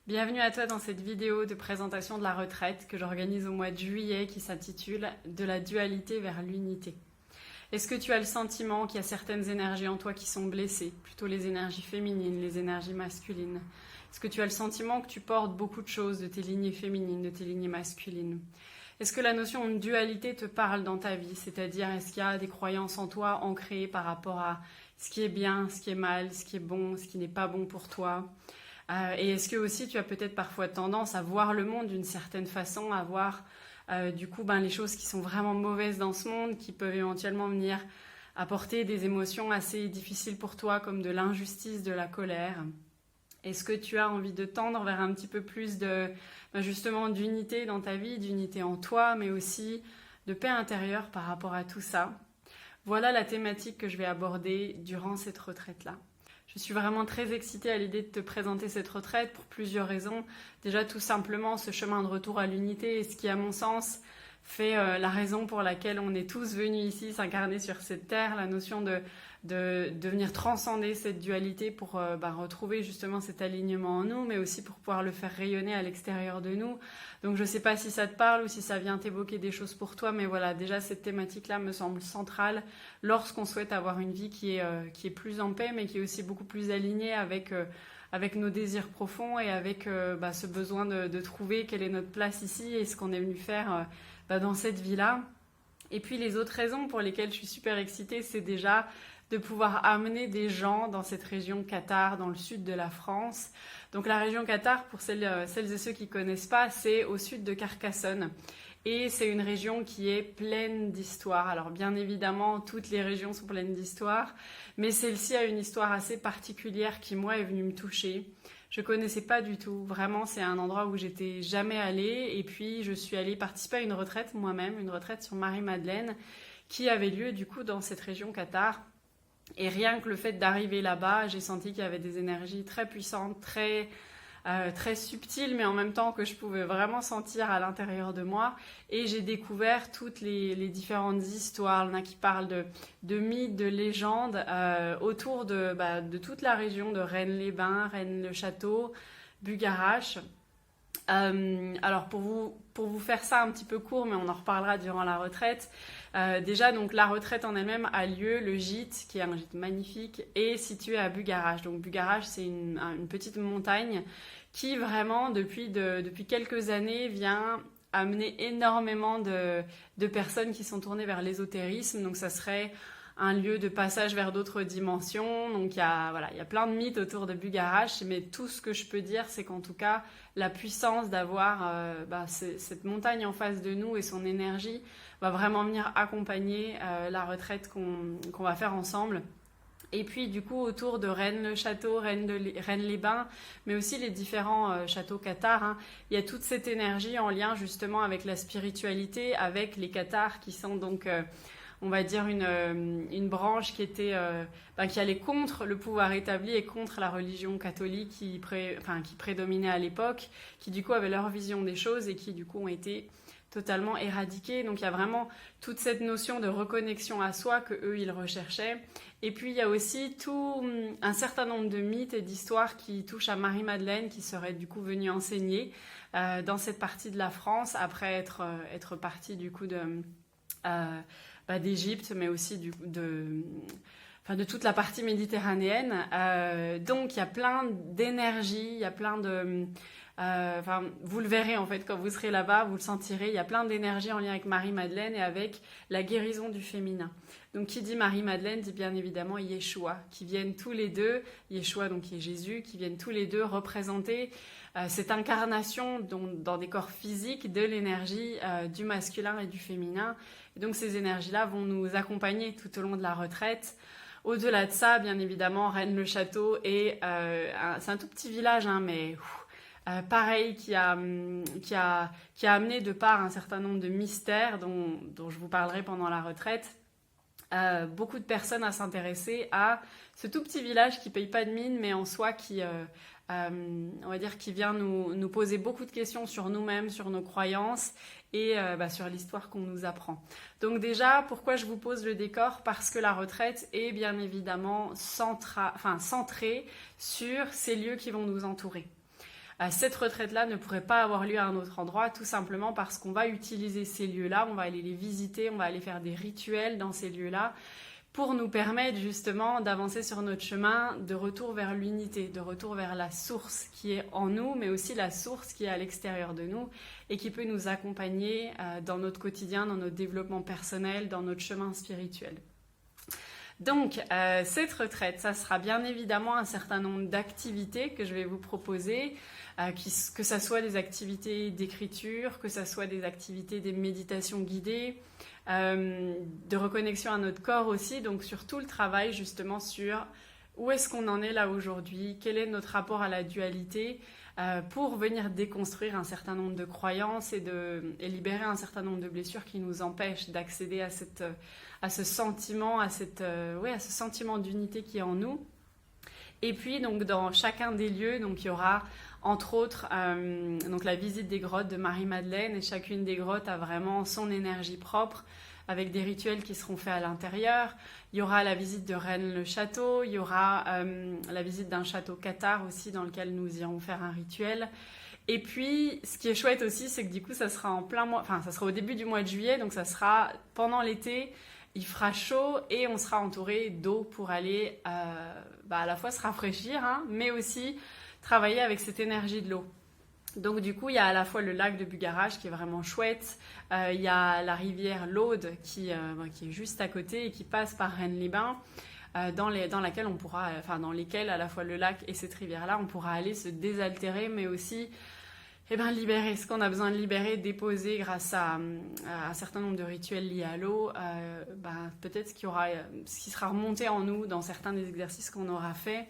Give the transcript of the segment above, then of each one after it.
Bienvenue à toi dans cette vidéo de présentation de la retraite que j'organise au mois de juillet qui s'intitule « De la dualité vers l'unité ». Est-ce que tu as le sentiment qu'il y a certaines énergies en toi qui sont blessées, plutôt les énergies féminines, les énergies masculines? Est-ce que tu as le sentiment que tu portes beaucoup de choses de tes lignées féminines, de tes lignées masculines? Est-ce que la notion de dualité te parle dans ta vie? C'est-à-dire, est-ce qu'il y a des croyances en toi ancrées par rapport à ce qui est bien, ce qui est mal, ce qui est bon, ce qui n'est pas bon pour toi? Et est-ce que aussi tu as peut-être parfois tendance à voir le monde d'une certaine façon, à voir les choses qui sont vraiment mauvaises dans ce monde, qui peuvent éventuellement venir apporter des émotions assez difficiles pour toi, comme de l'injustice, de la colère? Est-ce que tu as envie de tendre vers un petit peu plus justement d'unité dans ta vie, d'unité en toi, mais aussi de paix intérieure par rapport à tout ça? Voilà la thématique que je vais aborder durant cette retraite-là. Je suis vraiment très excitée à l'idée de te présenter cette retraite pour plusieurs raisons. Déjà, tout simplement, ce chemin de retour à l'unité est ce qui, à mon sens, fait la raison pour laquelle on est tous venus ici s'incarner sur cette terre, la notion de venir transcender cette dualité pour retrouver justement cet alignement en nous, mais aussi pour pouvoir le faire rayonner à l'extérieur de nous. Donc je ne sais pas si ça te parle ou si ça vient t'évoquer des choses pour toi, mais voilà, déjà cette thématique-là me semble centrale lorsqu'on souhaite avoir une vie qui est plus en paix, mais qui est aussi beaucoup plus alignée avec nos désirs profonds et avec ce besoin de trouver quelle est notre place ici et ce qu'on est venu faire dans cette vie-là. Et puis les autres raisons pour lesquelles je suis super excitée, c'est déjà de pouvoir amener des gens dans cette région Qatar, dans le sud de la France. Donc la région Qatar, pour celles et ceux qui ne connaissent pas, c'est au sud de Carcassonne. Et c'est une région qui est pleine d'histoire. Alors bien évidemment, toutes les régions sont pleines d'histoire, mais celle-ci a une histoire assez particulière qui, moi, est venue me toucher. Je ne connaissais pas du tout. Vraiment, c'est un endroit où j'étais jamais allée. Et puis, je suis allée participer à une retraite moi-même, une retraite sur Marie-Madeleine, qui avait lieu du coup dans cette région Qatar. Et rien que le fait d'arriver là-bas, j'ai senti qu'il y avait des énergies très puissantes, très subtiles, mais en même temps que je pouvais vraiment sentir à l'intérieur de moi. Et j'ai découvert toutes les différentes histoires. Il y en a qui parlent de mythes, de légendes autour de toute la région de Rennes-les-Bains, Rennes-le-Château, Bugarache. Alors pour vous faire ça un petit peu court, mais on en reparlera durant la retraite. Déjà, donc la retraite en elle-même a lieu, le gîte, qui est un gîte magnifique, est situé à Bugarache. Donc Bugarache, c'est une petite montagne qui vraiment, depuis quelques années, vient amener énormément de personnes qui sont tournées vers l'ésotérisme. Donc ça serait un lieu de passage vers d'autres dimensions. Donc il y a plein de mythes autour de Bugarache, mais tout ce que je peux dire, c'est qu'en tout cas, la puissance d'avoir cette montagne en face de nous et son énergie va vraiment venir accompagner la retraite qu'on va faire ensemble. Et puis du coup autour de Rennes-le-Château, Rennes-les-Bains, mais aussi les différents châteaux Qatar, il y a toute cette énergie en lien justement avec la spiritualité, avec les Qatars qui sont donc on va dire une branche qui allait contre le pouvoir établi et contre la religion catholique qui prédominait à l'époque, qui du coup avaient leur vision des choses et qui du coup ont été totalement éradiquées. Donc il y a vraiment toute cette notion de reconnexion à soi que eux ils recherchaient. Et puis il y a aussi tout un certain nombre de mythes et d'histoires qui touchent à Marie-Madeleine, qui serait du coup venue enseigner dans cette partie de la France après être partie du coup d'Égypte, mais aussi de toute la partie méditerranéenne. Donc il y a plein d'énergie, il y a plein de... vous le verrez en fait quand vous serez là-bas, vous le sentirez, il y a plein d'énergie en lien avec Marie-Madeleine et avec la guérison du féminin. Donc qui dit Marie-Madeleine dit bien évidemment Yeshua, qui viennent tous les deux, Yeshua donc qui est Jésus, qui viennent tous les deux représenter cette incarnation dans des corps physiques de l'énergie du masculin et du féminin. Et donc ces énergies-là vont nous accompagner tout au long de la retraite. Au-delà de ça, bien évidemment, Rennes-le-Château c'est un tout petit village, mais pareil, qui a amené de part un certain nombre de mystères dont je vous parlerai pendant la retraite. Beaucoup de personnes à s'intéresser à ce tout petit village qui ne paye pas de mine, mais en soi on va dire qui vient nous poser beaucoup de questions sur nous-mêmes, sur nos croyances et sur l'histoire qu'on nous apprend. Donc déjà, pourquoi je vous pose le décor? Parce que la retraite est bien évidemment centrée sur ces lieux qui vont nous entourer. cette retraite-là ne pourrait pas avoir lieu à un autre endroit, tout simplement parce qu'on va utiliser ces lieux-là, on va aller les visiter, on va aller faire des rituels dans ces lieux-là pour nous permettre justement d'avancer sur notre chemin de retour vers l'unité, de retour vers la source qui est en nous, mais aussi la source qui est à l'extérieur de nous et qui peut nous accompagner dans notre quotidien, dans notre développement personnel, dans notre chemin spirituel. Donc, cette retraite, ça sera bien évidemment un certain nombre d'activités que je vais vous proposer, que ça soit des activités d'écriture, que ça soit des activités des méditations guidées, de reconnexion à notre corps aussi, donc sur tout le travail justement sur où est-ce qu'on en est là aujourd'hui, quel est notre rapport à la dualité, pour venir déconstruire un certain nombre de croyances et libérer un certain nombre de blessures qui nous empêchent d'accéder à ce sentiment, à ce sentiment d'unité qui est en nous. Et puis donc dans chacun des lieux, donc il y aura entre autres donc la visite des grottes de Marie-Madeleine, et chacune des grottes a vraiment son énergie propre avec des rituels qui seront faits à l'intérieur. Il y aura la visite de Rennes-le-Château, il y aura la visite d'un château cathare aussi dans lequel nous irons faire un rituel. Et puis, ce qui est chouette aussi, c'est que du coup, ça sera en plein mois, enfin, ça sera au début du mois de juillet, donc ça sera pendant l'été, il fera chaud et on sera entouré d'eau pour aller à la fois se rafraîchir, hein, mais aussi travailler avec cette énergie de l'eau. Donc du coup, il y a à la fois le lac de Bugarach qui est vraiment chouette, il y a la rivière l'Aude qui est juste à côté et qui passe par Rennes-les-Bains, dans lesquelles à la fois le lac et cette rivière-là, on pourra aller se désaltérer, mais aussi libérer ce qu'on a besoin de libérer, déposer grâce à un certain nombre de rituels liés à l'eau, peut-être ce qui sera remonté en nous dans certains des exercices qu'on aura fait.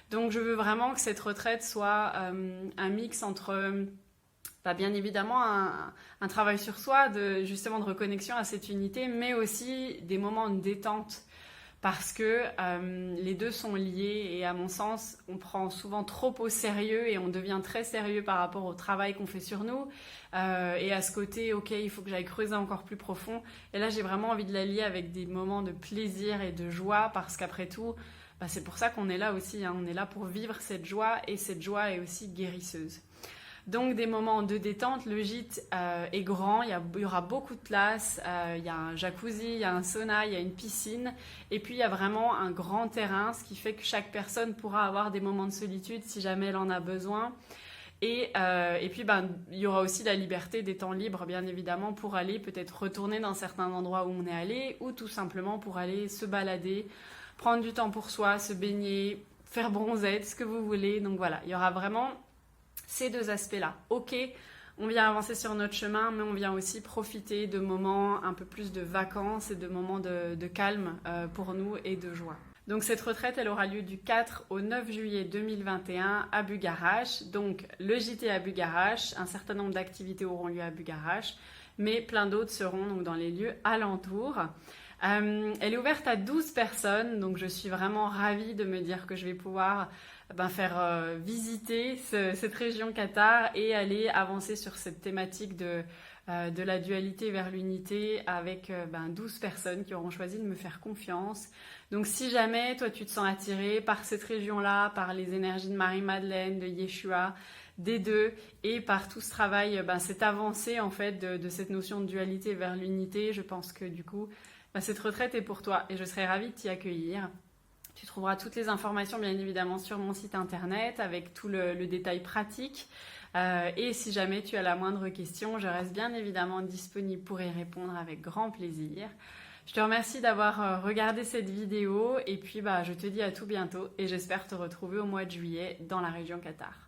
Donc je veux vraiment que cette retraite soit un mix entre bien évidemment un travail sur soi, justement de reconnexion à cette unité, mais aussi des moments de détente, parce que les deux sont liés et à mon sens, on prend souvent trop au sérieux et on devient très sérieux par rapport au travail qu'on fait sur nous et à ce côté, ok, il faut que j'aille creuser encore plus profond. Et là, j'ai vraiment envie de la lier avec des moments de plaisir et de joie, parce qu'après tout, c'est pour ça qu'on est là aussi, hein. On est là pour vivre cette joie, et cette joie est aussi guérisseuse. Donc des moments de détente, le gîte est grand, il y aura beaucoup de place, il y a un jacuzzi, il y a un sauna, il y a une piscine, et puis il y a vraiment un grand terrain, ce qui fait que chaque personne pourra avoir des moments de solitude si jamais elle en a besoin. Et puis il y aura aussi la liberté des temps libres, bien évidemment, pour aller peut-être retourner dans certains endroits où on est allé, ou tout simplement pour aller se balader, prendre du temps pour soi, se baigner, faire bronzette, ce que vous voulez. Donc voilà, il y aura vraiment ces deux aspects-là. Ok, on vient avancer sur notre chemin, mais on vient aussi profiter de moments un peu plus de vacances et de moments de calme pour nous et de joie. Donc cette retraite, elle aura lieu du 4 au 9 juillet 2021 à Bugarach. Donc le JT à Bugarach, un certain nombre d'activités auront lieu à Bugarach, mais plein d'autres seront donc dans les lieux alentours. Elle est ouverte à 12 personnes, donc je suis vraiment ravie de me dire que je vais pouvoir faire visiter cette région cathare et aller avancer sur cette thématique de la dualité vers l'unité avec 12 personnes qui auront choisi de me faire confiance. Donc si jamais toi tu te sens attiré par cette région-là, par les énergies de Marie-Madeleine, de Yeshua, des deux, et par tout ce travail, cette avancée en fait de cette notion de dualité vers l'unité, je pense que du coup cette retraite est pour toi et je serai ravie de t'y accueillir. Tu trouveras toutes les informations bien évidemment sur mon site internet avec tout le détail pratique. Et si jamais tu as la moindre question, je reste bien évidemment disponible pour y répondre avec grand plaisir. Je te remercie d'avoir regardé cette vidéo et puis je te dis à tout bientôt et j'espère te retrouver au mois de juillet dans la région cathare.